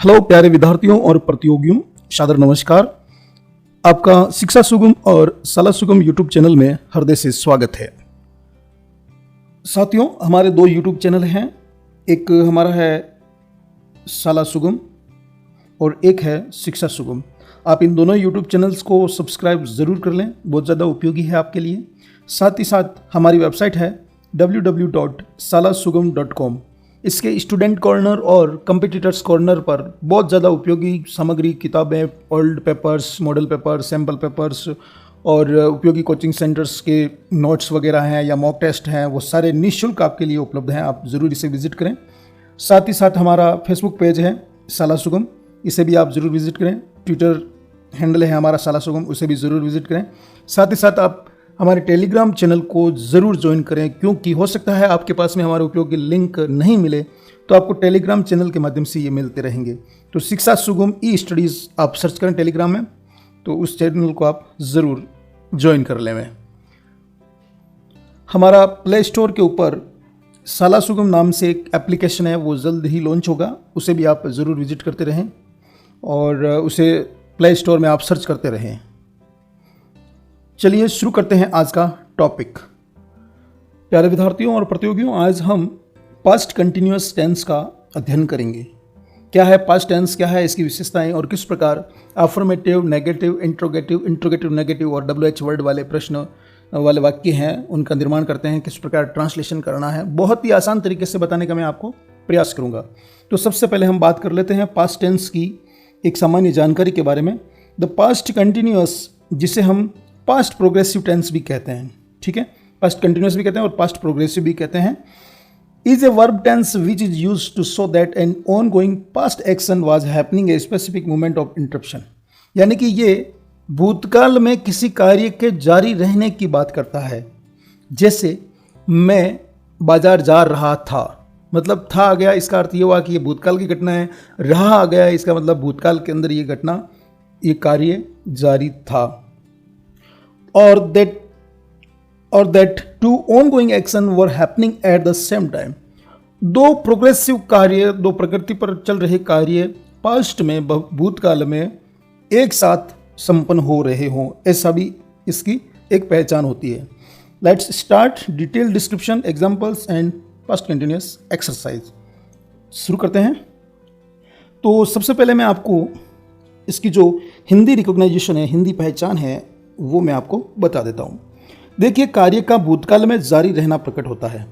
Hello प्यारे विद्यार्थियों और प्रतियोगियों, सादर नमस्कार। आपका शिक्षा सुगम और साला सुगम यूट्यूब चैनल में हृदय से स्वागत है। साथियों, हमारे दो यूट्यूब चैनल हैं। एक हमारा है साला सुगम और एक है शिक्षा सुगम। आप इन दोनों यूट्यूब चैनल्स को सब्सक्राइब ज़रूर कर लें, बहुत ज़्यादा उपयोगी है आपके लिए। साथ ही साथ हमारी वेबसाइट है www.salasugam.com। इसके स्टूडेंट कॉर्नर और कंपिटिटर्स कॉर्नर पर बहुत ज़्यादा उपयोगी सामग्री, किताबें, old papers, model papers, sample papers और उपयोगी कोचिंग सेंटर्स के नोट्स वगैरह हैं या मॉक टेस्ट हैं, वो सारे निःशुल्क आपके लिए उपलब्ध हैं। आप ज़रूर इसे विजिट करें। साथ ही साथ हमारा फेसबुक पेज है साला सुगम, इसे भी आप ज़रूर विजिट करें। ट्विटर हैंडल है हमारा साला सुगम, उसे भी ज़रूर विजिट करें। साथ ही साथ आप हमारे टेलीग्राम चैनल को ज़रूर ज्वाइन करें, क्योंकि हो सकता है आपके पास में हमारे उपयोगी लिंक नहीं मिले तो आपको टेलीग्राम चैनल के माध्यम से ये मिलते रहेंगे। तो शिक्षा सुगम ई स्टडीज़ आप सर्च करें टेलीग्राम में, तो उस चैनल को आप ज़रूर ज्वाइन कर लें। हमारा प्ले स्टोर के ऊपर साला सुगम नाम से एक एप्लीकेशन है, वो जल्द ही लॉन्च होगा, उसे भी आप ज़रूर विजिट करते रहें और उसे प्ले स्टोर में आप सर्च करते रहें। चलिए शुरू करते हैं आज का टॉपिक। प्यारे विद्यार्थियों और प्रतियोगियों, आज हम पास्ट कंटिन्यूअस टेंस का अध्ययन करेंगे। क्या है पास्ट टेंस, क्या है इसकी विशेषताएं और किस प्रकार affirmative, negative, interrogative, interrogative negative और WH वर्ड वाले प्रश्न वाले वाक्य हैं, उनका निर्माण करते हैं, किस प्रकार ट्रांसलेशन करना है। बहुत ही आसान तरीके से बताने का मैं आपको प्रयास करूंगा। तो सबसे पहले हम बात कर लेते हैं पास्ट टेंस की एक सामान्य जानकारी के बारे में। द पास्ट कंटिन्यूअस, जिसे हम पास्ट प्रोग्रेसिव टेंस भी कहते हैं, ठीक है, पास्ट कंटिन्यूअस भी कहते हैं और पास्ट प्रोग्रेसिव भी कहते हैं, is a verb tense which is used to show that an ongoing past action was happening a specific moment of interruption. यानी कि ये भूतकाल में किसी कार्य के जारी रहने की बात करता है। जैसे मैं बाजार जा रहा था, मतलब था आ गया, इसका अर्थ ये हुआ कि ये भूतकाल की घटना है। रहा आ गया, इसका मतलब भूतकाल के अंदर ये घटना, ये कार्य जारी था। और that two ongoing action were happening at the same time। दो प्रोग्रेसिव कार्य, दो प्रकृति पर चल रहे कार्य पास्ट में, भूतकाल में एक साथ संपन्न हो रहे हों, ऐसा भी इसकी एक पहचान होती है। Let's start detail description, examples and past continuous exercise. शुरू करते हैं। तो सबसे पहले मैं आपको इसकी जो हिंदी रिकॉग्नाइजेशन है, हिंदी पहचान है, वो मैं आपको बता देता हूं। देखिए, कार्य का भूतकाल में जारी रहना प्रकट होता है।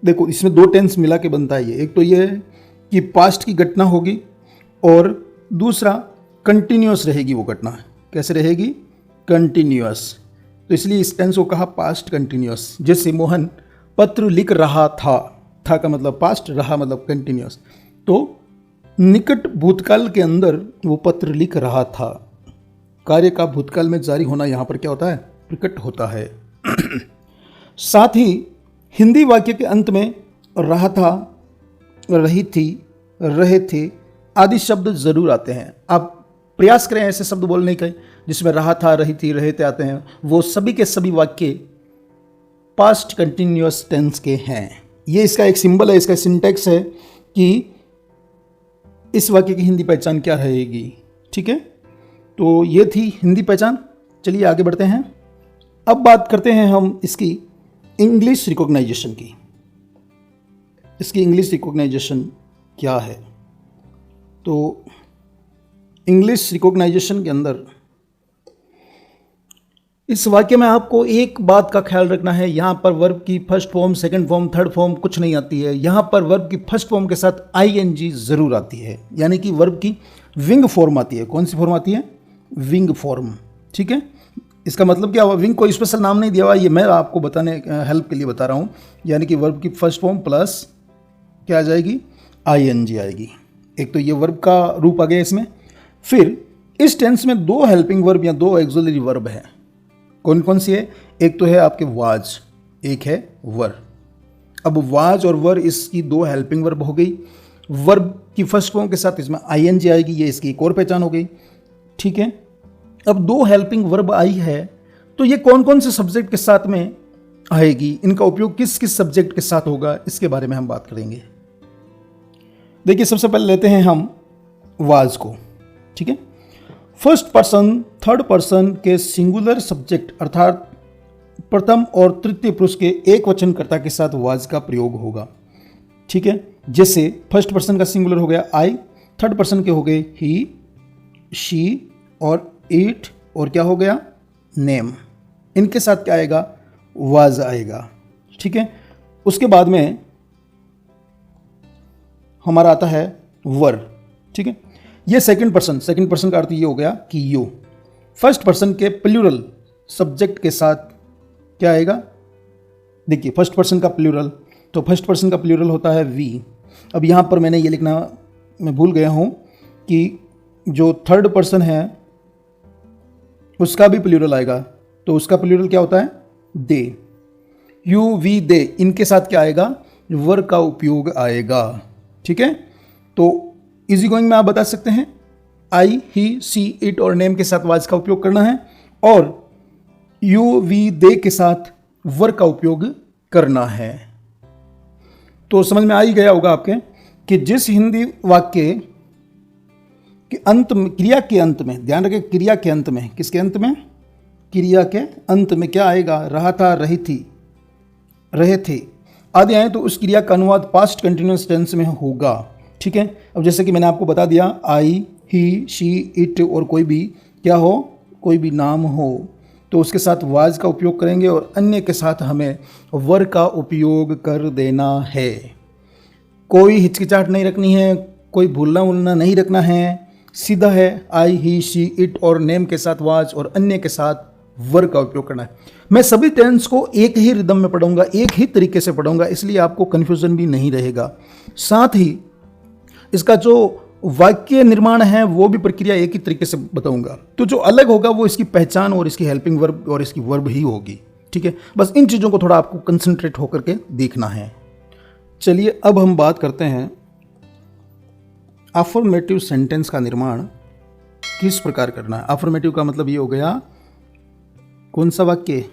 देखो, इसमें दो टेंस मिला के बनता है ये। एक तो ये है कि पास्ट की घटना होगी और दूसरा कंटिन्यूअस रहेगी वो घटना। कैसे रहेगी? कंटिन्यूअस। तो इसलिए इस टेंस को कहा पास्ट कंटिन्यूअस। जैसे मोहन पत्र लिख रहा था, था का मतलब पास्ट, रहा मतलब कंटिन्यूअस। तो निकट भूतकाल के अंदर वो पत्र लिख रहा था। कार्य का भूतकाल में जारी होना यहाँ पर क्या होता है? प्रकट होता है। साथ ही हिंदी वाक्य के अंत में रहा था, रही थी, रहे थे आदि शब्द जरूर आते हैं। आप प्रयास करें ऐसे शब्द बोलने के जिसमें रहा था, रही थी, रहे थे आते हैं। वो सभी के सभी वाक्य पास्ट कंटिन्यूअस टेंस के हैं। ये इसका एक सिंबल है, इसका सिंटेक्स है कि इस वाक्य की हिंदी पहचान क्या रहेगी। ठीक है, तो ये थी हिंदी पहचान। चलिए आगे बढ़ते हैं। अब बात करते हैं हम इसकी इंग्लिश रिकॉग्नाइजेशन की। इसकी इंग्लिश रिकॉग्नाइजेशन क्या है? तो इंग्लिश रिकॉग्नाइजेशन के अंदर इस वाक्य में आपको एक बात का ख्याल रखना है। यहाँ पर वर्ब की first form, second form, third form कुछ नहीं आती है। यहाँ पर वर्ब की फर्स्ट फॉर्म के साथ ING जरूर आती है, यानी कि वर्ब की विंग फॉर्म आती है। कौन सी फॉर्म आती है? Wing form. ठीक है, इसका मतलब क्या हुआ? विंग कोई स्पेशल नाम नहीं दिया हुआ, ये मैं आपको बताने हेल्प के लिए बता रहा हूँ। यानी कि वर्ब की फर्स्ट फॉर्म प्लस क्या आ जाएगी? ING आएगी। एक तो ये वर्ब का रूप आ गया इसमें। फिर इस टेंस में दो हेल्पिंग वर्ब या दो एक्सुलरी वर्ब है। कौन कौन सी है? एक तो है आपके वाज, एक है वर। अब वाज और वर इसकी दो हेल्पिंग वर्ब हो गई। वर्ब की फर्स्ट फॉर्म के साथ इसमें ING आएगी, ये इसकी एक और पहचान हो गई। ठीक है, अब दो हेल्पिंग वर्ब आई है, तो ये कौन कौन से सब्जेक्ट के साथ में आएगी, इनका उपयोग किस किस सब्जेक्ट के साथ होगा, इसके बारे में हम बात करेंगे। देखिए सबसे पहले लेते हैं हम वाज को, ठीक है। फर्स्ट पर्सन थर्ड पर्सन के सिंगुलर सब्जेक्ट अर्थात प्रथम और तृतीय पुरुष के एक वचनकर्ता के साथ वाज का प्रयोग होगा, ठीक है। जैसे फर्स्ट पर्सन का सिंगुलर हो गया आई, थर्ड पर्सन के हो गए ही, शी और इट, और क्या हो गया नेम। इनके साथ क्या आएगा, वाज आएगा, ठीक है। उसके बाद में हमारा आता है वर, ठीक है। ये सेकंड पर्सन का अर्थ ये हो गया कि यू। फर्स्ट पर्सन के प्लूरल सब्जेक्ट के साथ क्या आएगा, देखिए फर्स्ट पर्सन का प्लूरल, तो फर्स्ट पर्सन का प्लूरल होता है वी। अब यहाँ पर मैंने ये लिखना मैं भूल गया हूँ कि जो थर्ड पर्सन है उसका भी प्लूरल आएगा, तो उसका प्लूरल क्या होता है दे। यू वी दे, इनके साथ क्या आएगा, वर का उपयोग आएगा, ठीक है। तो इजी गोइंग में आप बता सकते हैं आई, ही, सी, इट और नेम के साथ वाज का उपयोग करना है, और यू वी दे के साथ वर का उपयोग करना है। तो समझ में आ ही गया होगा आपके कि जिस हिंदी वाक्य के अंत में, क्रिया के अंत में, ध्यान रखें क्रिया के अंत में, किसके अंत में, क्रिया के अंत में क्या आएगा, रहा था, रही थी, रहे थे आदि आए, तो उस क्रिया का अनुवाद पास्ट कंटिन्यूअस टेंस में होगा, ठीक है। अब जैसे कि मैंने आपको बता दिया आई, ही, शी, इट और कोई भी क्या हो, कोई भी नाम हो, तो उसके साथ वाज का उपयोग करेंगे और अन्य के साथ हमें वर का उपयोग कर देना है। कोई हिचकिचाहट नहीं रखनी है, कोई भूलना उलना नहीं रखना है, सीधा है आई, ही, शी, इट और नेम के साथ वाज और अन्य के साथ वर का उपयोग करना है। मैं सभी टेंस को एक ही रिदम में पढ़ूंगा, एक ही तरीके से पढ़ूंगा, इसलिए आपको कन्फ्यूजन भी नहीं रहेगा। साथ ही इसका जो वाक्य निर्माण है वो भी प्रक्रिया एक ही तरीके से बताऊंगा, तो जो अलग होगा वो इसकी पहचान और इसकी हेल्पिंग वर्ब और इसकी वर्ब ही होगी, ठीक है। बस इन चीज़ों को थोड़ा आपको कंसंट्रेट होकर के देखना है। चलिए अब हम बात करते हैं अफर्मेटिव सेंटेंस का निर्माण किस प्रकार करना है। अफर्मेटिव का मतलब ये हो गया कौन सा वाक्य,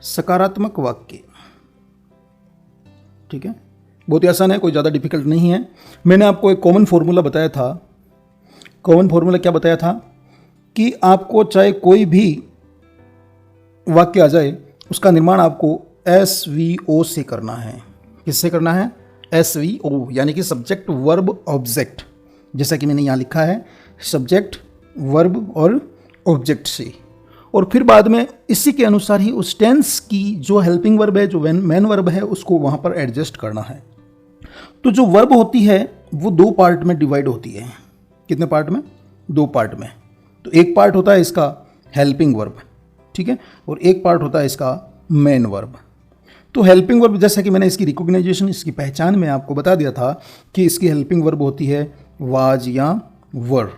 सकारात्मक वाक्य, ठीक है। बहुत ही आसान है, कोई ज़्यादा डिफिकल्ट नहीं है। मैंने आपको एक कॉमन फॉर्मूला बताया था। कॉमन फॉर्मूला क्या बताया था कि आपको चाहे कोई भी वाक्य आ जाए उसका निर्माण आपको SVO से करना है। किससे करना है, SVO यानी कि सब्जेक्ट वर्ब ऑब्जेक्ट, जैसा कि मैंने यहाँ लिखा है सब्जेक्ट वर्ब और ऑब्जेक्ट से, और फिर बाद में इसी के अनुसार ही उस टेंस की जो हेल्पिंग वर्ब है, जो मेन वर्ब है, उसको वहाँ पर एडजस्ट करना है। तो जो वर्ब होती है वो दो पार्ट में डिवाइड होती है। कितने पार्ट में, दो पार्ट में। तो एक पार्ट होता है इसका हेल्पिंग वर्ब, ठीक है, और एक पार्ट होता है इसका मेन वर्ब। तो हेल्पिंग वर्ब जैसा कि मैंने इसकी रिकॉग्नाइजेशन, इसकी पहचान में आपको बता दिया था कि इसकी हेल्पिंग वर्ब होती है वाज या वर,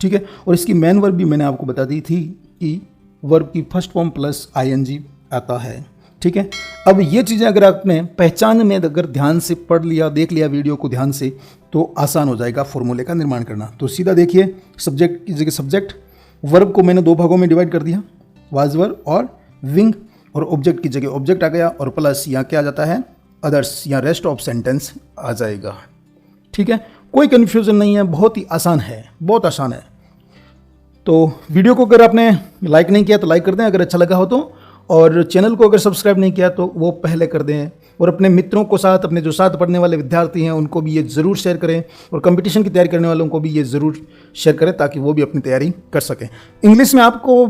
ठीक है। और इसकी मेन वर्ब भी मैंने आपको बता दी थी कि वर्ब की फर्स्ट फॉर्म प्लस ING आता है, ठीक है। अब ये चीज़ें अगर आपने पहचान में अगर ध्यान से पढ़ लिया, देख लिया वीडियो को ध्यान से, तो आसान हो जाएगा फॉर्मूले का निर्माण करना। तो सीधा देखिए, सब्जेक्ट की जगह सब्जेक्ट, वर्ब को मैंने दो भागों में डिवाइड कर दिया, वाज वर और विंग, और ऑब्जेक्ट की जगह ऑब्जेक्ट आ गया, और प्लस यहाँ क्या आ जाता है, अदर्स या रेस्ट ऑफ सेंटेंस आ जाएगा, ठीक है। कोई कन्फ्यूज़न नहीं है, बहुत ही आसान है, बहुत आसान है। तो वीडियो को अगर आपने लाइक नहीं किया तो लाइक कर दें अगर अच्छा लगा हो तो, और चैनल को अगर सब्सक्राइब नहीं किया तो वो पहले कर दें, और अपने मित्रों को साथ, अपने जो साथ पढ़ने वाले विद्यार्थी हैं उनको भी ये ज़रूर शेयर करें, और कंपटीशन की तैयारी करने वालों को भी ये ज़रूर शेयर करें ताकि वो भी अपनी तैयारी कर सकें। इंग्लिश में आपको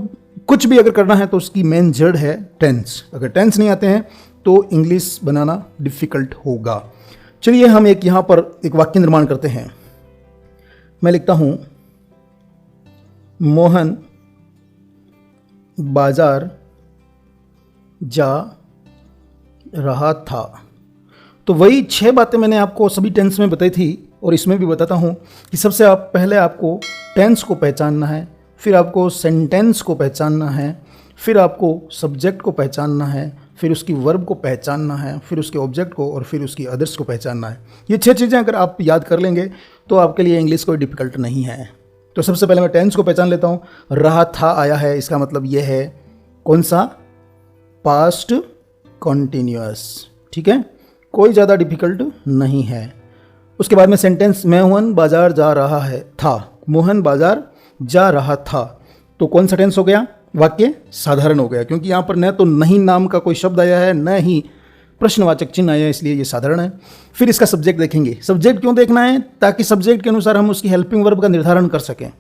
कुछ भी अगर करना है तो उसकी मेन जड़ है टेंस। अगर टेंस नहीं आते हैं तो इंग्लिश बनाना डिफ़िकल्ट होगा। चलिए हम एक यहाँ पर एक वाक्य निर्माण करते हैं। मैं लिखता हूँ मोहन बाजार जा रहा था। तो वही 6 बातें मैंने आपको सभी टेंस में बताई थी, और इसमें भी बताता हूँ कि सबसे पहले आपको टेंस को पहचानना है, फिर आपको सेंटेंस को पहचानना है, फिर आपको सब्जेक्ट को पहचानना है, फिर उसकी वर्ब को पहचानना है, फिर उसके ऑब्जेक्ट को, और फिर उसकी अदर्स को पहचानना है। ये 6 चीज़ें अगर आप याद कर लेंगे तो आपके लिए इंग्लिश कोई डिफ़िकल्ट नहीं है। तो सबसे पहले मैं टेंस को पहचान लेता हूँ। रहा था आया है, इसका मतलब ये है कौन सा, पास्ट कॉन्टिन्यूअस, ठीक है, कोई ज़्यादा डिफ़िकल्ट नहीं है। उसके बाद में सेंटेंस, मोहन बाजार जा रहा है था, मोहन बाजार जा रहा था, तो कौन सा टेंस हो गया? वाक्य साधारण हो गया, क्योंकि यहाँ पर न तो नहीं नाम का कोई शब्द आया है, न ही प्रश्नवाचक चिन्ह आया है, इसलिए ये साधारण है। फिर इसका सब्जेक्ट देखेंगे। सब्जेक्ट क्यों देखना है? ताकि सब्जेक्ट के अनुसार हम उसकी हेल्पिंग वर्ब का निर्धारण कर सकें।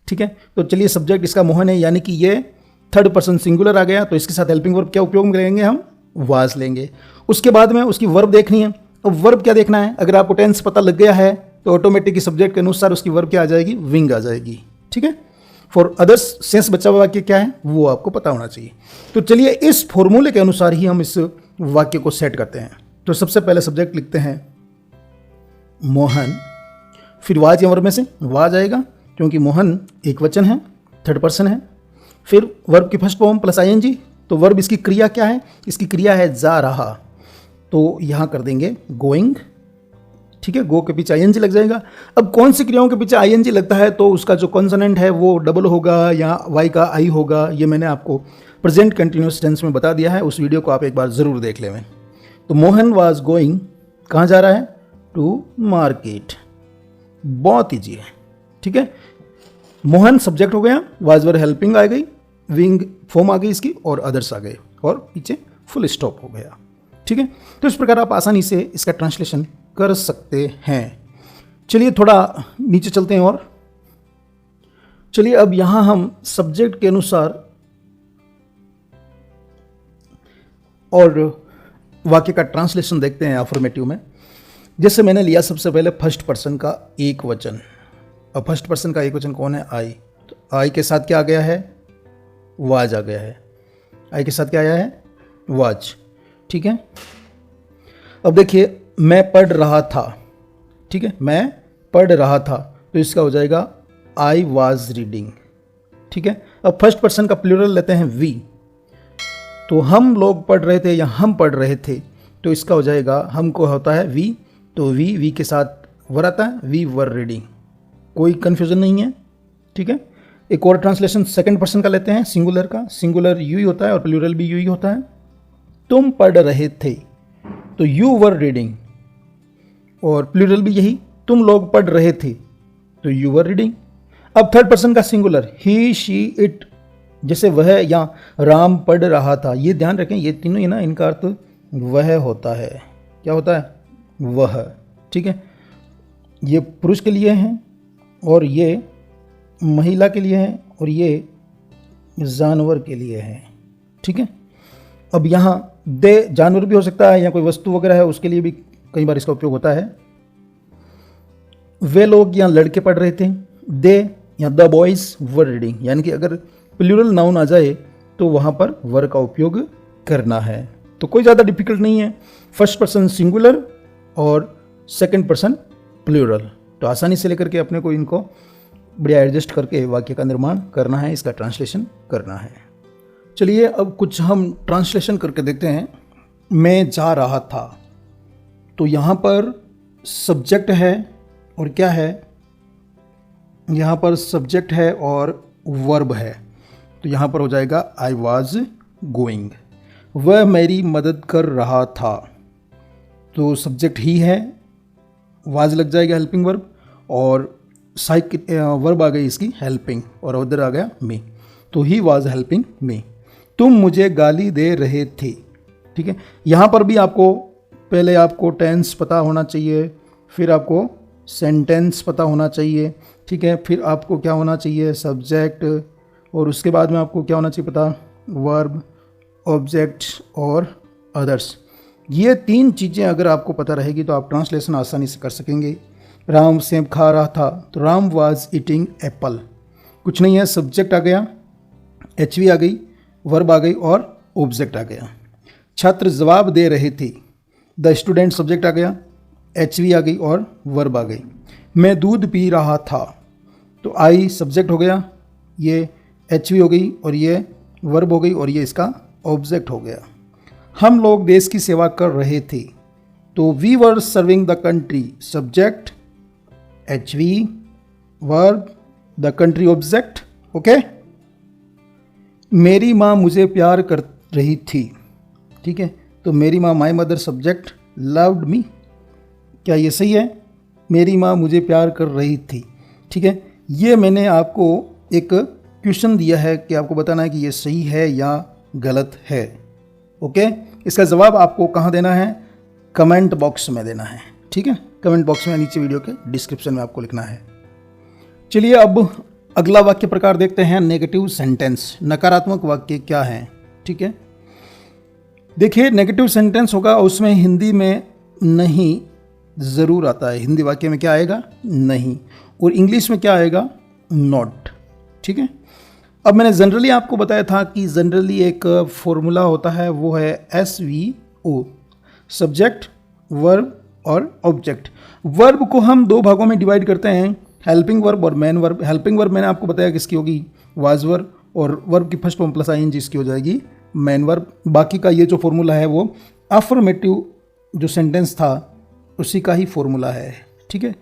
ठीक है, तो चलिए सब्जेक्ट इसका मोहन है, यानी कि ये थर्ड पर्सन सिंगुलर आ गया, तो इसके साथ हेल्पिंग वर्ब क्या उपयोग में लेंगे? हम वाज लेंगे। उसके बाद में उसकी वर्ब देखनी है। अब वर्ब क्या देखना है? अगर आपको टेंस पता लग गया है तो ऑटोमेटिक सब्जेक्ट के अनुसार उसकी वर्ब क्या आ जाएगी? विंग आ जाएगी। ठीक है, फॉर अदर्स सेंस बचा हुआ वाक्य क्या है वो आपको पता होना चाहिए। तो चलिए इस फॉर्मूले के अनुसार ही हम इस वाक्य को सेट करते हैं। तो सबसे पहले सब्जेक्ट लिखते हैं मोहन, फिर वाज या वर्ब में से वाज आएगा, क्योंकि मोहन एक वचन है, थर्ड पर्सन है। फिर वर्ब की फर्स्ट फॉर्म प्लस आईएनजी, तो वर्ब इसकी क्रिया क्या है? इसकी क्रिया है जा रहा, तो यहाँ कर देंगे गोइंग। ठीक है, गो के पीछे आईएनजी लग जाएगा। अब कौन सी क्रियाओं के पीछे आईएनजी लगता है तो उसका जो कॉन्सोनेंट है वो डबल होगा या वाई का आई होगा, ये मैंने आपको प्रेजेंट कंटिन्यूअस टेंस में बता दिया है। उस वीडियो को आप एक बार ज़रूर देख लें। तो मोहन वाज गोइंग, कहाँ जा रहा है? To market. बहुत ईजी है। ठीक है, मोहन सब्जेक्ट हो गया, वाज वर हेल्पिंग आ गई, विंग फॉर्म आ गई इसकी, और अदर्स आ गए, और पीछे फुल स्टॉप हो गया। ठीक है, तो इस प्रकार आप आसानी से इसका ट्रांसलेशन कर सकते हैं। चलिए थोड़ा नीचे चलते हैं और चलिए अब यहां हम सब्जेक्ट के अनुसार और वाक्य का ट्रांसलेशन देखते हैं अफर्मेटिव में। जैसे मैंने लिया सबसे पहले फर्स्ट पर्सन का एक वचन। अब फर्स्ट पर्सन का एक वचन कौन है? आई। तो आई के साथ क्या आ गया है? वाज आ गया है। आई के साथ क्या आया है? वाज। ठीक है, अब देखिए मैं पढ़ रहा था। ठीक है, मैं पढ़ रहा था, तो इसका हो जाएगा आई वाज रीडिंग। ठीक है, अब फर्स्ट पर्सन का प्लूरल लेते हैं वी, तो हम लोग पढ़ रहे थे या हम पढ़ रहे थे, तो इसका हो जाएगा, हमको होता है वी, तो वी के साथ वर आता है, वी वर रीडिंग। कोई कन्फ्यूजन नहीं है। ठीक है, एक और ट्रांसलेशन सेकंड पर्सन का लेते हैं, सिंगुलर का। सिंगुलर यू ही होता है और प्लूरल भी यू ही होता है। तुम पढ़ रहे थे, तो यू वर रीडिंग, और प्लूरल भी यही, तुम लोग पढ़ रहे थे, तो यू वर रीडिंग। अब थर्ड पर्सन का सिंगुलर ही, शी, इट, जैसे वह या राम पढ़ रहा था, ये ध्यान रखें, ये तीनों ही ना, इनका अर्थ वह होता है। क्या होता है? वह। ठीक है, ये पुरुष के लिए है, और ये महिला के लिए है, और ये जानवर के लिए है। ठीक है, अब यहाँ दे जानवर भी हो सकता है या कोई वस्तु वगैरह है, उसके लिए भी कई बार इसका उपयोग होता है। वे लोग या लड़के पढ़ रहे थे, दे या द बॉयज वर रीडिंग, यानी कि अगर प्लूरल नाउन आ जाए तो वहाँ पर वर का उपयोग करना है। तो कोई ज़्यादा डिफिकल्ट नहीं है। फर्स्ट पर्सन सिंगुलर और सेकंड पर्सन प्लूरल, तो आसानी से लेकर के अपने को इनको बढ़िया एडजस्ट करके वाक्य का निर्माण करना है, इसका ट्रांसलेशन करना है। चलिए अब कुछ हम ट्रांसलेशन करके देखते हैं। मैं जा रहा था, तो यहाँ पर सब्जेक्ट है और क्या है? यहाँ पर सब्जेक्ट है और वर्ब है, तो यहाँ पर हो जाएगा आई वॉज गोइंग। वह मेरी मदद कर रहा था, तो सब्जेक्ट ही है, वाज लग जाएगा हेल्पिंग वर्ब, और साइक वर्ब आ गई इसकी हेल्पिंग, और उधर आ गया मी, तो ही वाज हेल्पिंग मी। तुम मुझे गाली दे रहे थे। ठीक है, यहाँ पर भी आपको पहले आपको टेंस पता होना चाहिए, फिर आपको सेंटेंस पता होना चाहिए। ठीक है, फिर आपको क्या होना चाहिए? सब्जेक्ट, और उसके बाद में आपको क्या होना चाहिए पता? वर्ब, ऑब्जेक्ट और अदर्स। ये तीन चीज़ें अगर आपको पता रहेगी तो आप ट्रांसलेशन आसानी से कर सकेंगे। राम सेब खा रहा था, तो राम वाज ईटिंग एप्पल। कुछ नहीं है, सब्जेक्ट आ गया, एचवी आ गई, वर्ब आ गई और ऑब्जेक्ट आ गया। छात्र जवाब दे रहे थे, द स्टूडेंट सब्जेक्ट आ गया, एचवी आ गई और वर्ब आ गई। मैं दूध पी रहा था, तो आई सब्जेक्ट हो गया, ये एचवी हो गई और ये वर्ब हो गई और ये इसका ऑब्जेक्ट हो गया। हम लोग देश की सेवा कर रहे थे, तो we were serving the country, subject, HV, verb, the country object. Okay, मेरी माँ मुझे प्यार कर रही थी। ठीक है, तो मेरी माँ, my mother subject, loved me. क्या ये सही है? मेरी माँ मुझे प्यार कर रही थी। ठीक है, ये मैंने आपको एक क्वेश्चन दिया है कि आपको बताना है कि ये सही है या गलत है। ओके, इसका जवाब आपको कहाँ देना है? कमेंट बॉक्स में देना है। ठीक है, कमेंट बॉक्स में नीचे वीडियो के डिस्क्रिप्शन में आपको लिखना है। चलिए अब अगला वाक्य प्रकार देखते हैं, नेगेटिव सेंटेंस। नकारात्मक वाक्य क्या है? ठीक है, देखिए नेगेटिव सेंटेंस होगा उसमें हिंदी में नहीं ज़रूर आता है। हिंदी वाक्य में क्या आएगा? नहीं। और इंग्लिश में क्या आएगा? नॉट। ठीक है, अब मैंने जनरली आपको बताया था कि जनरली एक फॉर्मूला होता है, वो है SVO, सब्जेक्ट, वर्ब और ऑब्जेक्ट। वर्ब को हम दो भागों में डिवाइड करते हैं, हेल्पिंग वर्ब और मेन वर्ब। हेल्पिंग वर्ब मैंने आपको बताया किसकी होगी? वाज वर्ब, और वर्ब की फर्स्ट फॉर्म प्लस ING इसकी हो जाएगी मेन वर्ब। बाकी का ये जो फॉर्मूला है वो अफर्मेटिव जो सेंटेंस था उसी का ही फॉर्मूला है। ठीक है,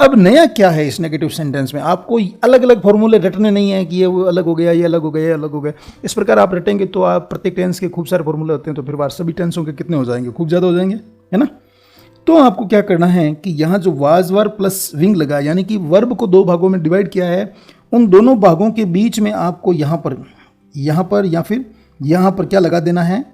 अब नया क्या है इस नेगेटिव सेंटेंस में? आपको अलग अलग फॉर्मूले रटने नहीं है कि ये वो अलग हो गया, ये अलग हो गया, ये अलग हो गया। इस प्रकार आप रटेंगे तो आप प्रत्येक टेंस के खूब सारे फॉर्मूले होते हैं, तो फिर बार सभी टेंसों के कितने हो जाएंगे? खूब ज़्यादा हो जाएंगे, है ना। तो आपको क्या करना है कि यहाँ जो वाज वर्ब प्लस विंग लगा, यानी कि वर्ब को दो भागों में डिवाइड किया है, उन दोनों भागों के बीच में आपको यहाँ पर या फिर यहाँ पर क्या लगा देना है?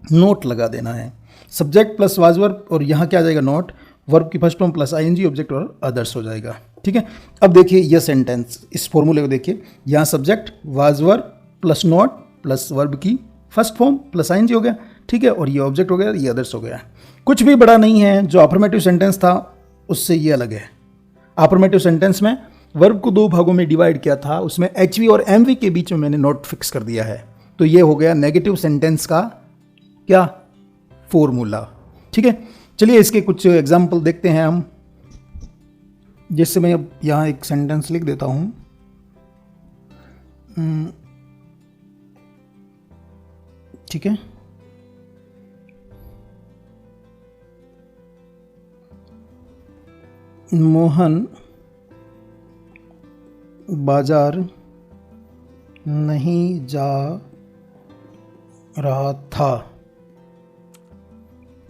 नोट लगा देना है। सब्जेक्ट प्लस वाज वर्ब, और यहाँ क्या आ जाएगा? नोट। वर्ब की first form plus ING, object और अदर्स हो जाएगा। ठीक है, अब देखिए यह सेंटेंस, इस फॉर्मूले को देखिए। यहाँ subject was verb plus note plus verb की फर्स्ट फॉर्म प्लस ING हो गया। ठीक है, और ये ऑब्जेक्ट हो गया, ये अदर्स हो गया। कुछ भी बड़ा नहीं है। जो अफर्मेटिव सेंटेंस था उससे ये अलग है। अफर्मेटिव सेंटेंस में वर्ब को दो भागों में डिवाइड किया था, उसमें HV और MV के बीच में मैंने नोट फिक्स कर दिया है। तो ये हो गया नेगेटिव सेंटेंस का क्या? फॉर्मूला। ठीक है, चलिए इसके कुछ एग्जाम्पल देखते हैं हम। जैसे मैं अब यहाँ एक सेंटेंस लिख देता हूँ। ठीक है, मोहन बाजार नहीं जा रहा था।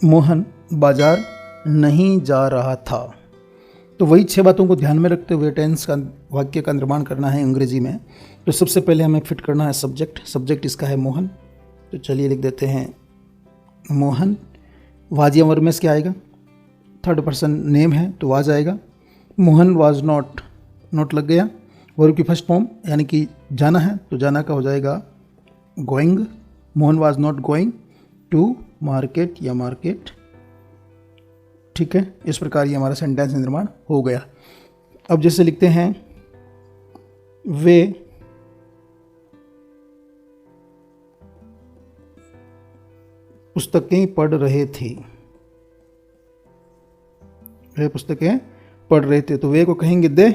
मोहन बाजार नहीं जा रहा था। तो वही 6 बातों को ध्यान में रखते हुए टेंस का वाक्य का निर्माण करना है अंग्रेजी में। तो सबसे पहले हमें फिट करना है सब्जेक्ट। सब्जेक्ट इसका है मोहन, तो चलिए लिख देते हैं मोहन। वाज या वर्ब में क्या आएगा? थर्ड पर्सन नेम है तो वाज आएगा। मोहन वाज नॉट, नॉट लग गया। वर्ब की फर्स्ट फॉर्म यानी कि जाना है, तो जाना का हो जाएगा going. Mohan was not going to market या मार्केट। ठीक है, इस प्रकार ये हमारा सेंटेंस निर्माण हो गया। अब जैसे लिखते हैं वे पुस्तकें पढ़ रहे थे। वे पुस्तकें पढ़ रहे थे, तो वे को कहेंगे दे,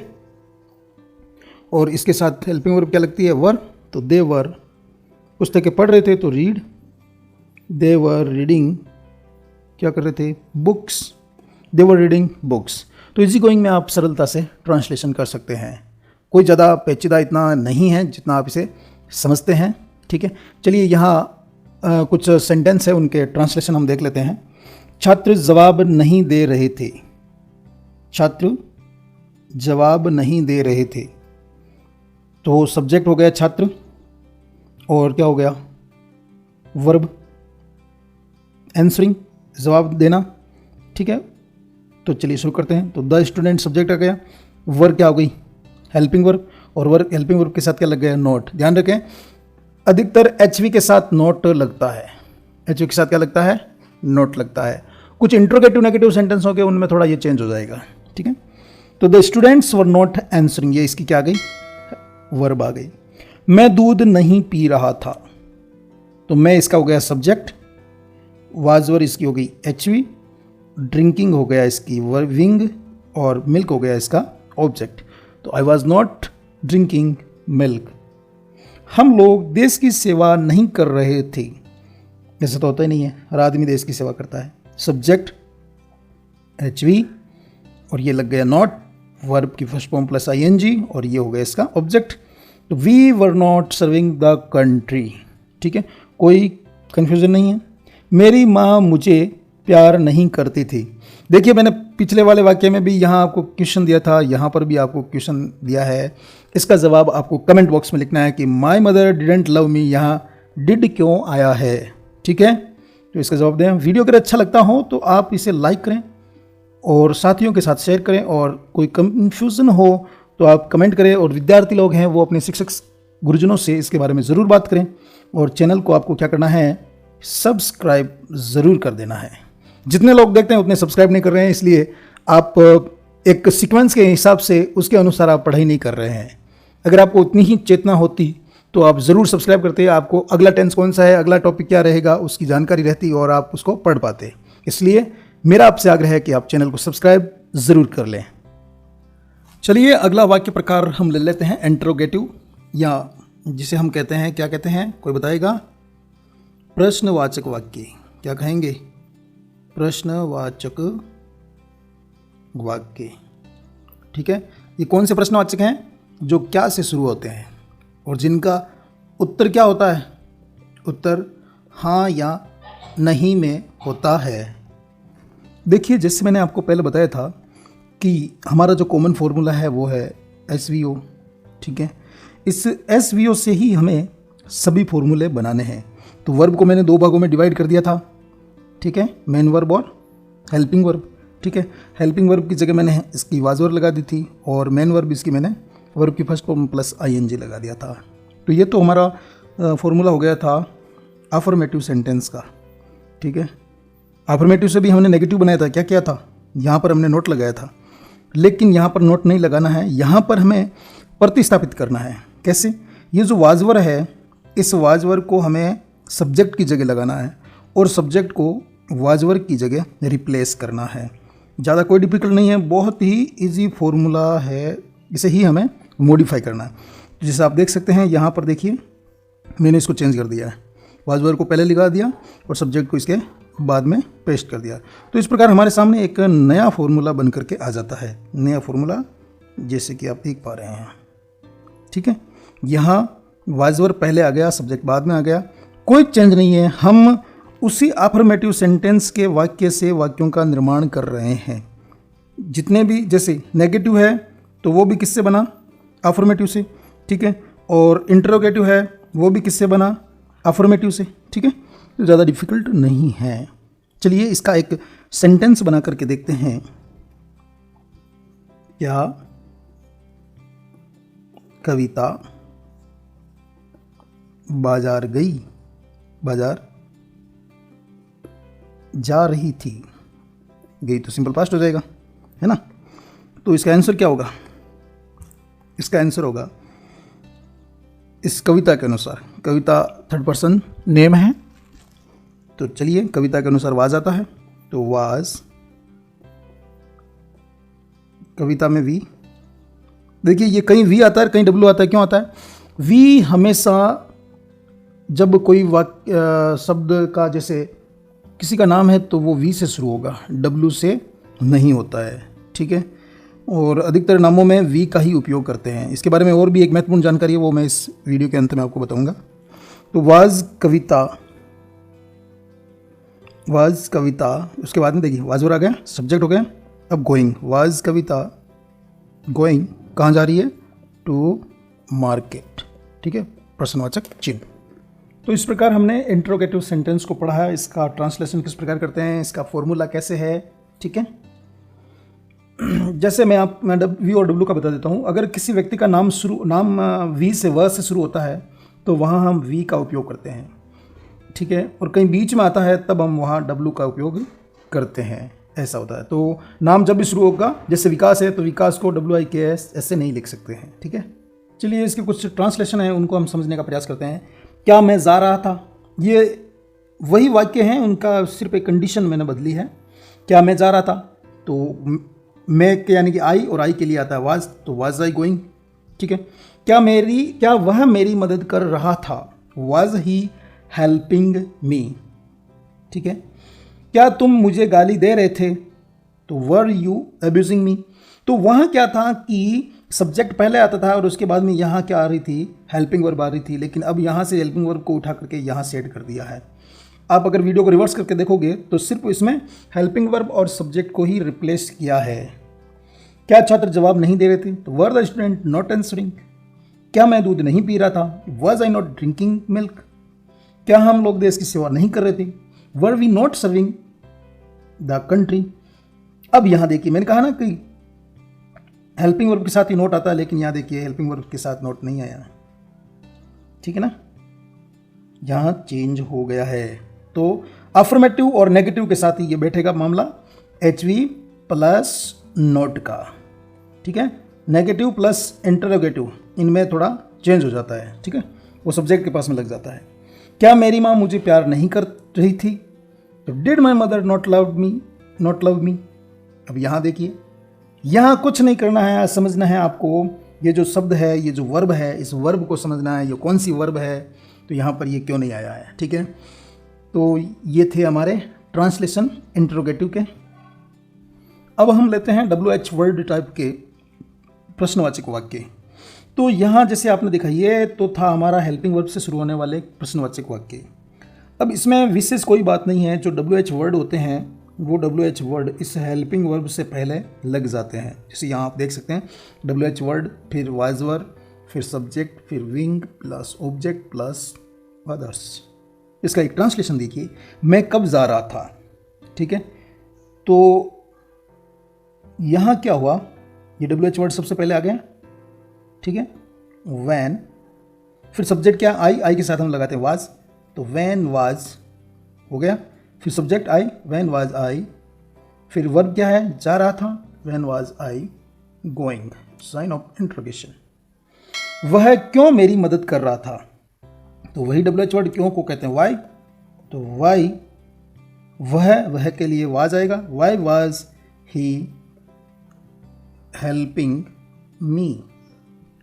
और इसके साथ हेल्पिंग वर्ब क्या लगती है? वर। तो दे वर पुस्तकें पढ़ रहे थे, तो रीड। दे वर रीडिंग, क्या कर रहे थे? Books. They were reading books. तो इजी गोइंग में आप सरलता से ट्रांसलेशन कर सकते हैं। कोई ज़्यादा पेचीदा इतना नहीं है जितना आप इसे समझते हैं। ठीक है, चलिए यहाँ कुछ सेंटेंस है, उनके ट्रांसलेशन हम देख लेते हैं। छात्र जवाब नहीं दे रहे थे। छात्र जवाब नहीं दे रहे थे, तो सब्जेक्ट हो गया छात्र, और क्या हो गया? वर्ब आंसरिंग, जवाब देना। ठीक है, तो चलिए शुरू करते हैं। तो द स्टूडेंट सब्जेक्ट आ गया। वर्ब क्या हो गई? हेल्पिंग वर्ब, और वर्ब हेल्पिंग वर्ब के साथ क्या लग गया? नोट। ध्यान रखें अधिकतर HV के साथ नोट लगता है। HV के साथ क्या लगता है? नोट लगता है। कुछ इंट्रोगेटिव नेगेटिव सेंटेंस हो गए, उनमें थोड़ा ये चेंज हो जाएगा। ठीक है, तो the students were not answering, ये इसकी क्या आ गई? वर्ब आ गई। मैं दूध नहीं पी रहा था, तो मैं इसका हो गया सब्जेक्ट। वाजवर इसकी हो गई HV। ड्रिंकिंग हो गया इसकी विंग, और मिल्क हो गया इसका ऑब्जेक्ट। तो I was not drinking milk. हम लोग देश की सेवा नहीं कर रहे थे। ऐसा तो होता ही नहीं है, हर आदमी देश की सेवा करता है। सब्जेक्ट HV, और ये लग गया नॉट। वर्ब की फर्स्ट फॉर्म प्लस ING, और ये हो गया इसका ऑब्जेक्ट। तो we were not serving the country. ठीक है, कोई कन्फ्यूजन नहीं है। मेरी माँ मुझे प्यार नहीं करती थी। देखिए मैंने पिछले वाले वाक्य में भी यहाँ आपको क्वेश्चन दिया था, यहाँ पर भी आपको क्वेश्चन दिया है। इसका जवाब आपको कमेंट बॉक्स में लिखना है कि my mother didn't love me, यहाँ डिड क्यों आया है, ठीक है। तो इसका जवाब दें। वीडियो अगर अच्छा लगता हो तो आप इसे लाइक करें और साथियों के साथ शेयर करें, और कोई कंफ्यूजन हो तो आप कमेंट करें, और विद्यार्थी लोग हैं वो अपने शिक्षक गुरुजनों से इसके बारे में ज़रूर बात करें। और चैनल को आपको क्या करना है, सब्सक्राइब ज़रूर कर देना है। जितने लोग देखते हैं उतने सब्सक्राइब नहीं कर रहे हैं, इसलिए आप एक सीक्वेंस के हिसाब से उसके अनुसार आप पढ़ाई नहीं कर रहे हैं। अगर आपको उतनी ही चेतना होती तो आप ज़रूर सब्सक्राइब करते, आपको अगला टेंस कौन सा है, अगला टॉपिक क्या रहेगा, उसकी जानकारी रहती और आप उसको पढ़ पाते। इसलिए मेरा आपसे आग्रह है कि आप चैनल को सब्सक्राइब ज़रूर कर लें। चलिए अगला वाक्य प्रकार हम ले लेते हैं, इंट्रोगेटिव, या जिसे हम कहते हैं, क्या कहते हैं, कोई बताएगा? प्रश्नवाचक वाक्य। क्या कहेंगे? प्रश्नवाचक वाक्य, ठीक है। ये कौन से प्रश्नवाचक हैं? जो क्या से शुरू होते हैं और जिनका उत्तर क्या होता है? उत्तर हाँ या नहीं में होता है। देखिए, जैसे मैंने आपको पहले बताया था कि हमारा जो कॉमन फॉर्मूला है वो है SVO, ठीक है। इस SVO से ही हमें सभी फॉर्मूले बनाने हैं। तो वर्ब को मैंने दो भागों में डिवाइड कर दिया था, ठीक है, मेन वर्ब और हेल्पिंग वर्ब, ठीक है। हेल्पिंग वर्ब की जगह मैंने इसकी वाज वर्ब लगा दी थी, और मेन वर्ब इसकी मैंने वर्ब की फर्स्ट फॉर्म प्लस ING लगा दिया था। तो ये तो हमारा फॉर्मूला हो गया था अफर्मेटिव सेंटेंस का, ठीक है। अफर्मेटिव से भी हमने नेगेटिव बनाया था। क्या किया था? यहाँ पर हमने नोट लगाया था, लेकिन यहाँ पर नोट नहीं लगाना है, यहाँ पर हमें प्रतिस्थापित करना है। कैसे? ये जो वाजवर है, इस वाजवर को हमें सब्जेक्ट की जगह लगाना है और सब्जेक्ट को वाजवर की जगह रिप्लेस करना है। ज़्यादा कोई डिफिकल्ट नहीं है, बहुत ही इजी फॉर्मूला है, इसे ही हमें मॉडिफाई करना है। जैसे आप देख सकते हैं यहाँ पर, देखिए मैंने इसको चेंज कर दिया है, वाजवर को पहले लगा दिया और सब्जेक्ट को इसके बाद में पेस्ट कर दिया। तो इस प्रकार हमारे सामने एक नया फॉर्मूला बन करके आ जाता है, नया फॉर्मूला, जैसे कि आप देख पा रहे हैं, ठीक है। यहाँ वाजवर पहले आ गया, सब्जेक्ट बाद में आ गया, कोई चेंज नहीं है। हम उसी अफर्मेटिव सेंटेंस के वाक्य से वाक्यों का निर्माण कर रहे हैं। जितने भी, जैसे नेगेटिव है तो वो भी किससे बना? अफर्मेटिव से, ठीक है। और इंटरोगेटिव है वो भी किससे बना? अफर्मेटिव से, ठीक है। तो ज़्यादा डिफिकल्ट नहीं है। चलिए इसका एक सेंटेंस बना करके देखते हैं। क्या कविता बाजार गई? बाजार जा रही थी, गई तो सिंपल पास्ट हो जाएगा, है ना। तो इसका आंसर क्या होगा? इसका आंसर होगा, इस कविता के अनुसार, कविता थर्ड पर्सन नेम है, तो चलिए कविता के अनुसार वाज आता है, तो वाज, कविता में वी, देखिए ये कहीं वी आता है कहीं W आता है। क्यों आता है? वी हमेशा जब कोई वाक्य शब्द का, जैसे किसी का नाम है तो वो वी से शुरू होगा, W से नहीं होता है, ठीक है। और अधिकतर नामों में वी का ही उपयोग करते हैं। इसके बारे में और भी एक महत्वपूर्ण जानकारी है, वो मैं इस वीडियो के अंत में आपको बताऊंगा। तो वाज कविता, वाज कविता, उसके बाद में देखिए वाजवर आ गया, सब्जेक्ट हो गया। अब गोइंग, वाज कविता गोइंग, कहाँ जा रही है? टू मार्केट, ठीक है, प्रश्नवाचक चिन्ह। तो इस प्रकार हमने इंट्रोगेटिव सेंटेंस को पढ़ा है। इसका ट्रांसलेशन किस प्रकार करते हैं, इसका फॉर्मूला कैसे है, ठीक है। जैसे मैं वी और W का बता देता हूँ। अगर किसी व्यक्ति का नाम वी से, व से शुरू होता है तो वहाँ हम वी का उपयोग करते हैं, ठीक है। और कहीं बीच में आता है तब हम वहाँ W का उपयोग करते हैं, ऐसा होता है। तो नाम जब भी शुरू होगा, जैसे विकास है तो विकास को WIKS ऐसे नहीं लिख सकते हैं, ठीक है। चलिए इसके कुछ ट्रांसलेशन है, उनको हम समझने का प्रयास करते हैं। क्या मैं जा रहा था, ये वही वाक्य हैं, उनका सिर्फ एक कंडीशन मैंने बदली है। क्या मैं जा रहा था, तो मैं के यानी कि आई, और आई के लिए आता है वाज, तो वाज आई गोइंग, ठीक है। क्या वह मेरी मदद कर रहा था, वाज ही हेल्पिंग मी, ठीक है। क्या तुम मुझे गाली दे रहे थे, तो वर यू अब्यूजिंग मी। तो वहाँ क्या था कि सब्जेक्ट पहले आता था और उसके बाद में यहाँ क्या आ रही थी, हेल्पिंग वर्ब आ रही थी, लेकिन अब यहाँ से हेल्पिंग वर्ब को उठा करके यहाँ सेट कर दिया है। आप अगर वीडियो को रिवर्स करके देखोगे तो सिर्फ इसमें हेल्पिंग वर्ब और सब्जेक्ट को ही रिप्लेस किया है। क्या छात्र जवाब नहीं दे रहे थे? तो were the student not answering. क्या मैं दूध नहीं पी रहा था? Was I not drinking milk. क्या हम लोग देश की सेवा नहीं कर रहे थे? Were we not serving the country. अब यहां देखिए, मैंने कहा ना कि हेल्पिंग वर्ब के साथ ही नोट आता है, लेकिन यहां देखिए हेल्पिंग वर्ब के साथ नोट नहीं आया, ठीक है ना, यहां चेंज हो गया है। तो अफर्मेटिव और नेगेटिव के साथ ही ये बैठेगा मामला HV प्लस नोट का, ठीक है। नेगेटिव प्लस इंटरोगेटिव इनमें थोड़ा चेंज हो जाता है, ठीक है, वो सब्जेक्ट के पास में लग जाता है। क्या मेरी माँ मुझे प्यार नहीं कर रही थी? तो did my mother not love me. अब यहाँ देखिए, यहाँ कुछ नहीं करना है, समझना है आपको ये जो शब्द है, ये जो वर्ब है, इस वर्ब को समझना है, ये कौन सी वर्ब है, तो यहाँ पर ये क्यों नहीं आया है, ठीक है। तो ये थे हमारे ट्रांसलेशन इंटरोगेटिव के। अब हम लेते हैं WH वर्ड टाइप के प्रश्नवाचक वाक्य। तो यहाँ जैसे आपने देखा, ये तो था हमारा हेल्पिंग वर्ब से शुरू होने वाले प्रश्नवाचक वाक्य। अब इसमें विशेष कोई बात नहीं है, जो WH वर्ड होते हैं वो WH वर्ड इस हेल्पिंग वर्ब से पहले लग जाते हैं। जैसे यहाँ आप देख सकते हैं WH वर्ड, फिर वाइज वर्ब, फिर सब्जेक्ट, फिर wing plus object plus others. इसका एक ट्रांसलेशन देखिए, मैं कब जा रहा था, ठीक है। तो यहाँ क्या हुआ, ये WH वर्ड सबसे पहले आ गया, ठीक है, वैन, फिर सब्जेक्ट क्या, आई के साथ हम लगाते हैं वाज, तो वैन वाज हो गया, फिर subject I, when was I, फिर वर्ब क्या है, जा रहा था, when was I going, sign of interrogation. वह क्यों मेरी मदद कर रहा था, तो वही WH वर्ड क्यों को कहते हैं वाई, तो वाई, वह के लिए वाज आएगा, why was he helping me,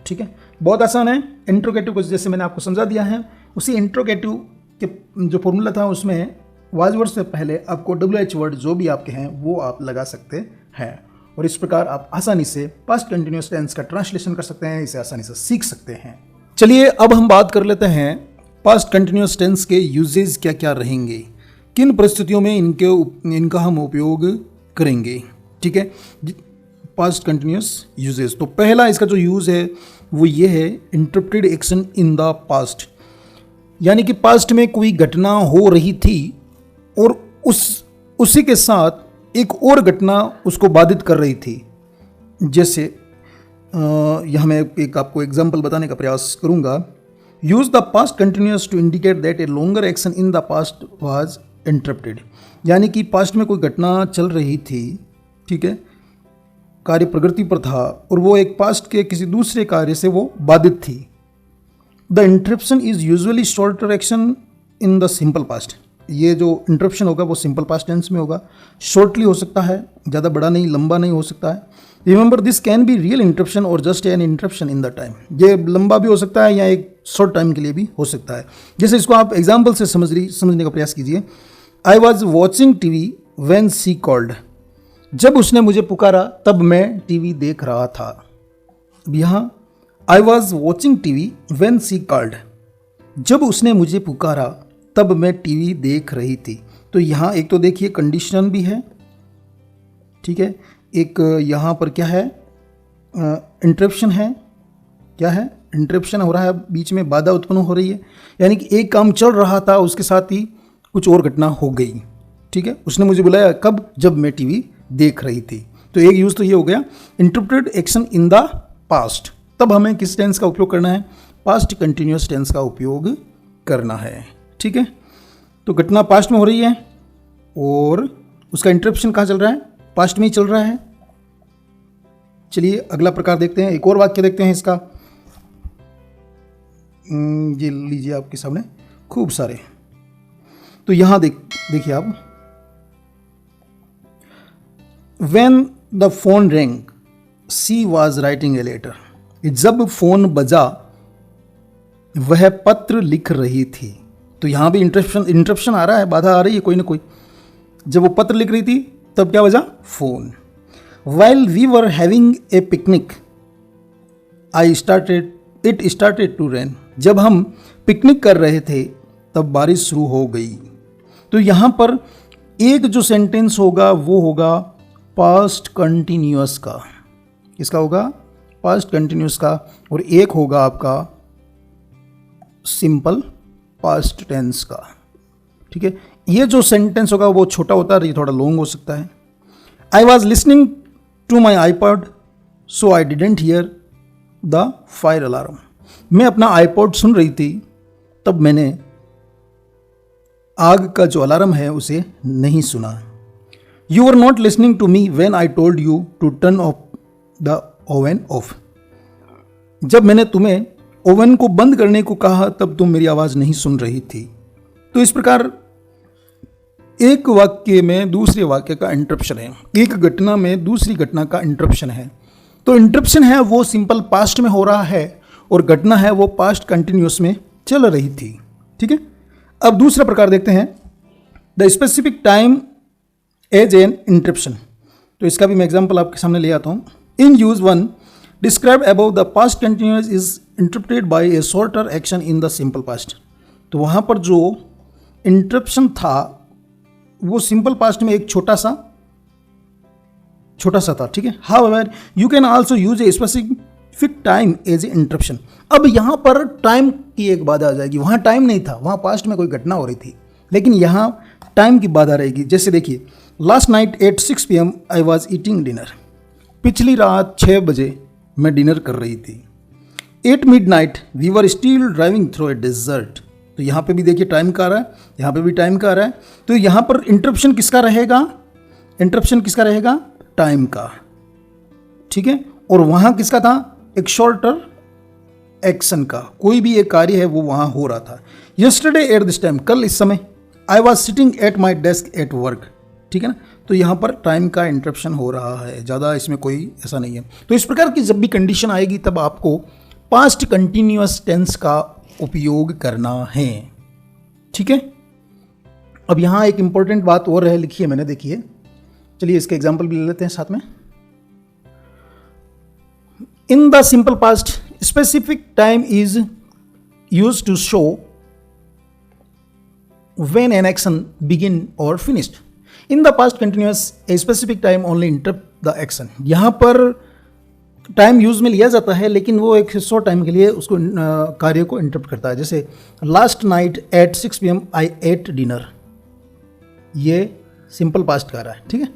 ठीक है, बहुत आसान है। इंट्रोगेटिव को जैसे मैंने आपको समझा दिया है, उसी इंट्रोगेटिव के जो फॉर्मूला था उसमें वाज वर्ड से पहले आपको WH वर्ड जो भी आपके हैं वो आप लगा सकते हैं, और इस प्रकार आप आसानी से पास्ट कंटिन्यूअस टेंस का ट्रांसलेशन कर सकते हैं, इसे आसानी से सीख सकते हैं। चलिए अब हम बात कर लेते हैं पास्ट कंटिन्यूअस टेंस के यूजेज क्या क्या रहेंगे, किन परिस्थितियों में इनका हम उपयोग करेंगे, ठीक है। पास्ट कंटिन्यूअस यूजेस, तो पहला इसका जो यूज है वो ये है interpreted action in the past, यानी कि पास्ट में कोई घटना हो रही थी और उसी के साथ एक और घटना उसको बाधित कर रही थी। जैसे यहाँ मैं एक आपको एग्जांपल बताने का प्रयास करूँगा। Use the past continuous to indicate that a longer action in the past was interrupted, यानी कि पास्ट में कोई घटना चल रही थी, ठीक है, कार्य प्रगति पर था और वो एक पास्ट के किसी दूसरे कार्य से वो बाधित थी। The interruption is usually shorter action in the simple past, ये जो इंटरप्शन होगा वो सिंपल पास्ट टेंस में होगा, शॉर्टली हो सकता है, ज़्यादा बड़ा नहीं, लंबा नहीं हो सकता है। Remember this can be real interruption or just an interruption in the time, ये लंबा भी हो सकता है या एक शॉर्ट टाइम के लिए भी हो सकता है। जैसे इसको आप एग्जाम्पल से समझने का प्रयास कीजिए। I was watching TV when she called, जब उसने मुझे पुकारा तब मैं TV देख रहा था। अब यहाँ I was watching TV when she called, जब उसने मुझे पुकारा तब मैं TV देख रही थी। तो यहाँ एक तो देखिए कंडीशन भी है, ठीक है, एक यहाँ पर क्या है, इंटरप्शन है, क्या है, इंटरप्शन हो रहा है, बीच में बाधा उत्पन्न हो रही है, यानी कि एक काम चल रहा था उसके साथ ही कुछ और घटना हो गई, ठीक है। उसने मुझे बुलाया कब, जब मैं TV देख रही थी। तो एक यूज तो ये हो गया interpreted action in the past. तब हमें किस टेंस का उपयोग करना है, पास्ट कंटिन्यूअस टेंस का उपयोग करना है, ठीक है। तो घटना पास्ट में हो रही है और उसका इंटरप्शन कहाँ चल रहा है, पास्ट में ही चल रहा है। चलिए अगला प्रकार देखते हैं, एक और वाक्य देखते हैं इसका। ये लीजिए आपके सामने खूब सारे। तो यहां देखिए आप, When the phone rang, she was writing a letter. जब फोन बजा वह पत्र लिख रही थी। तो यहाँ भी इंटरप्शन आ रहा है, बाधा आ रही है कोई ना कोई। जब वो पत्र लिख रही थी तब क्या बजा, phone. While we were having a picnic, it started to rain. जब हम पिकनिक कर रहे थे तब बारिश शुरू हो गई। तो यहां पर एक जो सेंटेंस होगा वो होगा पास्ट कंटिन्यूअस का। किसका होगा? पास्ट कंटिन्यूअस का। और एक होगा आपका सिंपल पास्ट टेंस का। ठीक है, ये जो सेंटेंस होगा वो छोटा होता है, ये थोड़ा लॉन्ग हो सकता है। I was listening to my iPod so I didn't hear the fire alarm. मैं अपना आईपॉड सुन रही थी, तब मैंने आग का जो अलार्म है उसे नहीं सुना। You are not listening to me when I told you to turn off the oven off. जब मैंने तुम्हें ओवन को बंद करने को कहा तब तुम मेरी आवाज़ नहीं सुन रही थी। तो इस प्रकार एक वाक्य में दूसरे वाक्य का इंटरप्शन है, एक घटना में दूसरी घटना का इंटरप्शन है। तो इंटरप्शन है वो सिंपल पास्ट में हो रहा है और घटना है वो पास्ट कंटिन्यूअस में चल रही थी। ठीक है, अब दूसरा प्रकार देखते हैं, the specific time as an interruption. तो इसका भी मैं एग्जाम्पल आपके सामने ले आता हूँ। In use one describe about the past continuous is interpreted bye A shorter action in the simple past. तो वहाँ पर जो इंटरप्शन था वो सिंपल पास्ट में एक छोटा सा था। ठीक है, however you can also use a specific time as a interruption. अब यहाँ पर टाइम की एक बाधा आ जाएगी, वहाँ टाइम नहीं था, वहाँ पास्ट में कोई घटना हो रही थी, लेकिन यहाँ टाइम की बाधा रहेगी। जैसे देखिए, last night at 6 PM I was eating dinner. पिछली रात 6 बजे मैं डिनर कर रही थी। At midnight we were still driving through a desert. तो यहाँ पे भी देखिए टाइम का आ रहा है, यहाँ पे भी टाइम का आ रहा है। तो यहाँ पर इंटरप्शन किसका रहेगा? इंटरप्शन किसका रहेगा? टाइम का। ठीक है, और वहाँ किसका था? एक शॉर्टर एक्शन का। कोई भी एक कार्य है वो वहाँ हो रहा था। यस्टरडे एट दिस टाइम, कल इस समय, I was sitting at my desk at work. ठीक है ना, तो यहाँ पर टाइम का इंटरप्शन हो रहा है, ज़्यादा इसमें कोई ऐसा नहीं है। तो इस प्रकार की जब भी कंडीशन आएगी तब आपको पास्ट कंटिन्यूअस टेंस का उपयोग करना है। ठीक है, अब यहाँ एक इंपॉर्टेंट बात और है, लिखी है मैंने, देखिए, चलिए इसके एग्जाम्पल भी ले लेते हैं साथ में। In the simple past specific time is used to show when an action begin or finished. In the past continuous, a specific time only interrupt the action. यहाँ पर टाइम यूज में लिया जाता है, लेकिन वो एक शॉर्ट टाइम के लिए उसको कार्य को इंटरप्ट करता है। जैसे last night at 6 PM I ate dinner, ये सिंपल पास्ट का रहा है। ठीक है,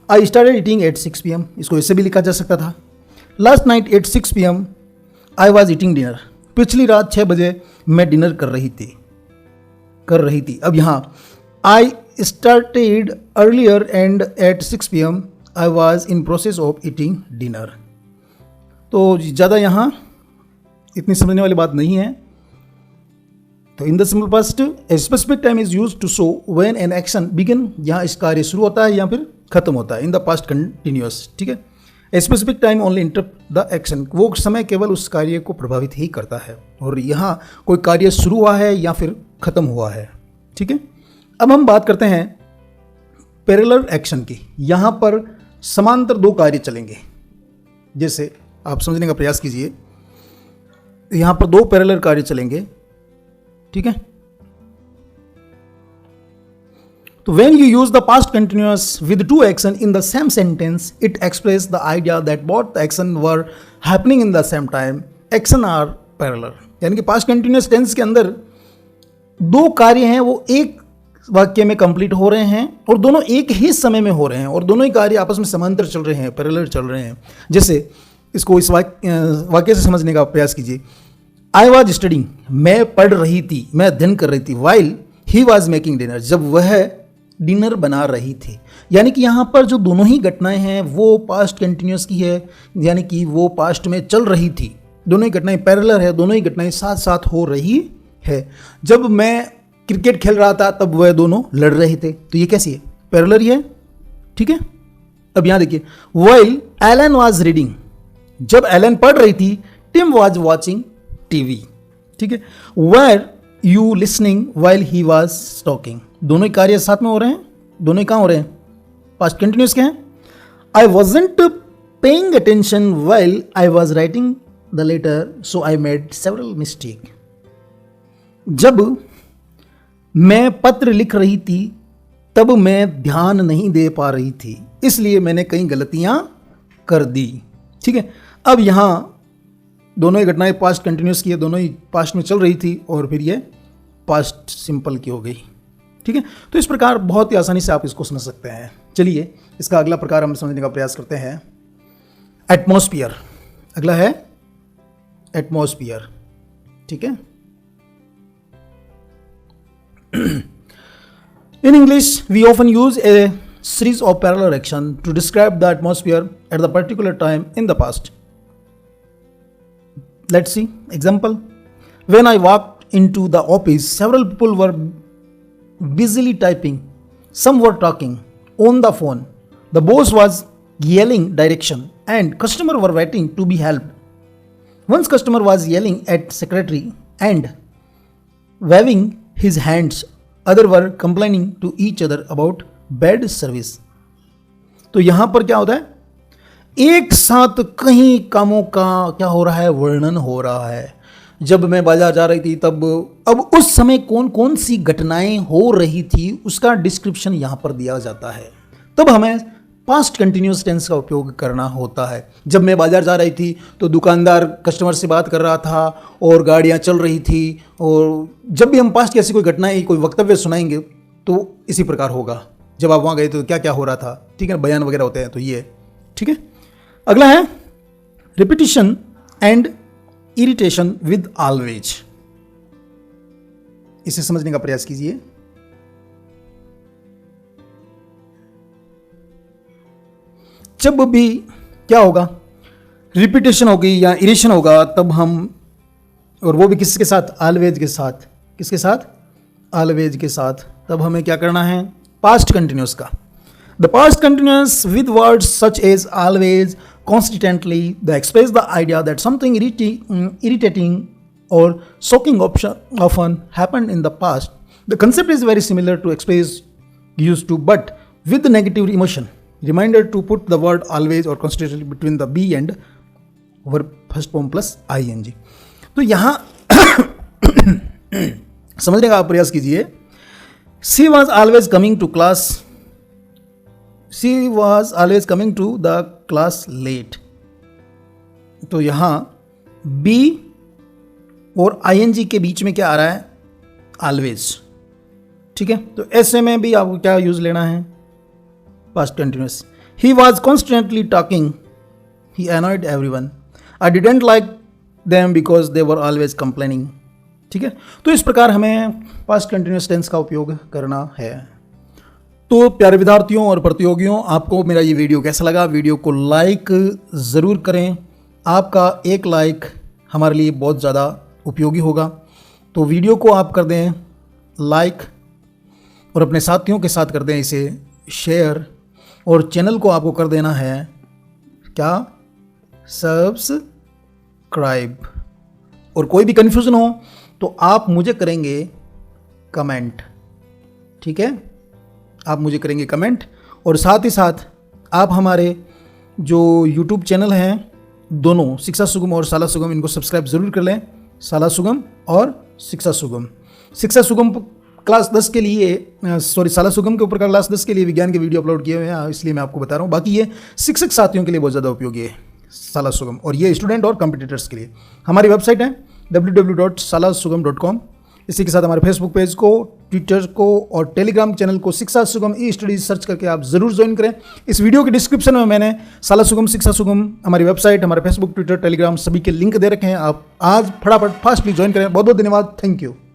I started eating at 6 PM, इसको ऐसे भी लिखा जा सकता था, last night at 6 PM I was eating dinner. पिछली रात 6 बजे मैं डिनर कर रही थी। अब यहाँ I started earlier and at 6 PM I was in process of eating dinner. तो ज़्यादा यहाँ इतनी समझने वाली बात नहीं है। तो in the simple past a specific time is used to show when an action begin, यहाँ इस कार्य शुरू होता है या फिर खत्म होता है। इन द पास्ट कंटिन्यूअस। ठीक है, ए specific time only interrupt the action, वो समय केवल उस कार्य को प्रभावित ही करता है, और यहाँ कोई कार्य शुरू हुआ है या फिर खत्म हुआ है। ठीक है, अब हम बात करते हैं पैरेलल एक्शन की। यहाँ पर समांतर दो कार्य चलेंगे, जैसे आप समझने का प्रयास कीजिए। यहाँ पर दो पैरेलल कार्य चलेंगे। ठीक है, तो when you use the past continuous with two action in the same sentence, it expresses the idea that both the action were happening in the same time. Action are parallel. यानी कि past continuous tense के अंदर दो कार्य हैं वो एक वाक्य में कंप्लीट हो रहे हैं और दोनों एक ही समय में हो रहे हैं और दोनों ही कार्य आपस में समांतर चल रहे हैं, पैरेलल चल रहे हैं। जैसे इसको इस वाक्य से समझने का प्रयास कीजिए। आई वॉज स्टडिंग, मैं पढ़ रही थी, मैं अध्ययन कर रही थी। While he was making dinner, जब वह डिनर बना रही थी। यानी कि यहाँ पर जो दोनों ही घटनाएं हैं वो पास्ट कंटिन्यूअस की है, यानी कि वो पास्ट में चल रही थी। दोनों ही घटनाएं पैरेलल है, दोनों ही घटनाएं साथ साथ हो रही है। जब मैं क्रिकेट खेल रहा था तब वह दोनों लड़ रहे थे, तो ये कैसी है? पैरेलल ही है। ठीक है, अब यहाँ देखिए, वाइल एलन वॉज रीडिंग, जब एलन पढ़ रही थी, टिम वॉज वॉचिंग टीवी। ठीक है, were you listening while he was talking, दोनों ही कार्य साथ में हो रहे हैं, दोनों ही कहाँ हो रहे हैं? पास्ट कंटिन्यूअस के हैं। I wasn't paying attention while I was writing the letter so I made several mistake, जब मैं पत्र लिख रही थी तब मैं ध्यान नहीं दे पा रही थी, इसलिए मैंने कई गलतियां कर दी। ठीक है, अब यहाँ दोनों ही घटनाएं पास्ट कंटिन्यूस की है, दोनों ही पास्ट में चल रही थी और फिर ये पास्ट सिंपल की हो गई। ठीक है, तो इस प्रकार बहुत ही आसानी से आप इसको समझ सकते हैं। चलिए इसका अगला प्रकार हम समझने का प्रयास करते हैं, एटमॉस्फियर। अगला है एटमॉस्फियर। ठीक है, in English we often use a series of parallel action to describe the atmosphere at the particular time in the past. Let's see example. When I walked into the office, several people were busily typing, some were talking on the phone, the boss was yelling direction and customer were waiting to be helped. One customer was yelling at secretary and waving his hands, other were complaining to each other about bad service. तो यहां पर क्या होता है, एक साथ कहीं कामों का क्या हो रहा है, वर्णन हो रहा है। जब मैं बाजार जा रही थी तब, अब उस समय कौन कौन सी घटनाएं हो रही थी उसका डिस्क्रिप्शन यहां पर दिया जाता है। तब हमें पास्ट कंटिन्यूस टेंस का उपयोग करना होता है। जब मैं बाजार जा रही थी तो दुकानदार कस्टमर से बात कर रहा था और गाड़ियां चल रही थी, और जब भी हम पास्ट की ऐसी कोई घटनाएं, कोई वक्तव्य सुनाएंगे तो इसी प्रकार होगा। जब आप वहां गए तो क्या क्या हो रहा था, ठीक है, बयान वगैरह होते हैं, तो ये ठीक है। अगला है repetition and irritation with always. इसे समझने का प्रयास कीजिए। जब भी क्या होगा, रिपीटेशन होगी या इरेशन होगा, तब हम, और वो भी किसके साथ, ऑलवेज के साथ। किसके साथ, ऑलवेज के साथ। तब हमें क्या करना है, पास्ट कंटिन्यूस का। The past continuous with words such as always, constantly, they express the idea that something irritating or shocking often happened in the past. The concept is very similar to express used to, but with the negative emotion. Reminder to put the word always or constantly between the be and verb first form plus ing. तो यहाँ समझने का प्रयास कीजिए। She was always coming to class. She was always coming to the class late. तो यहाँ be और ing के बीच में क्या आ रहा है, always। ठीक है, तो ऐसे में भी आपको क्या यूज लेना है, past continuous. He was constantly talking. He annoyed everyone. I didn't like them because they were always complaining. ठीक है, तो इस प्रकार हमें past continuous tense का उपयोग करना है। तो प्यारे विद्यार्थियों और प्रतियोगियों, आपको मेरा ये वीडियो कैसा लगा? वीडियो को लाइक ज़रूर करें। आपका एक लाइक हमारे लिए बहुत ज़्यादा उपयोगी होगा। तो वीडियो को आप कर दें लाइक और अपने साथियों के साथ कर दें इसे शेयर, और चैनल को आपको कर देना है क्या, सब्सक्राइब। और कोई भी कन्फ्यूज़न हो तो आप मुझे करेंगे कमेंट। ठीक है, आप मुझे करेंगे कमेंट, और साथ ही साथ आप हमारे जो YouTube चैनल हैं, दोनों शिक्षा सुगम और शाला सुगम, इनको सब्सक्राइब ज़रूर कर लें। शाला सुगम और शिक्षा सुगम। शिक्षा सुगम क्लास 10 के लिए, शाला सुगम के ऊपर क्लास 10 के लिए विज्ञान के वीडियो अपलोड किए हुए हैं, इसलिए मैं आपको बता रहा हूँ। बाकी ये शिक्षक साथियों के लिए बहुत ज़्यादा उपयोगी है शाला सुगम, और ये स्टूडेंट और कॉम्पिटिटर्स के लिए। हमारी वेबसाइट है www.shalasugam.com। इसी के साथ हमारे फेसबुक पेज को, ट्विटर को और टेलीग्राम चैनल को शिक्षा सुगम ई स्टडीज सर्च करके आप जरूर ज्वाइन करें। इस वीडियो के डिस्क्रिप्शन में मैंने शाला सुगम, शिक्षा सुगम, हमारी वेबसाइट, हमारे फेसबुक, ट्विटर, टेलीग्राम सभी के लिंक दे रखे हैं। आप आज फटाफट फास्टली ज्वाइन करें। बहुत बहुत धन्यवाद। Thank you.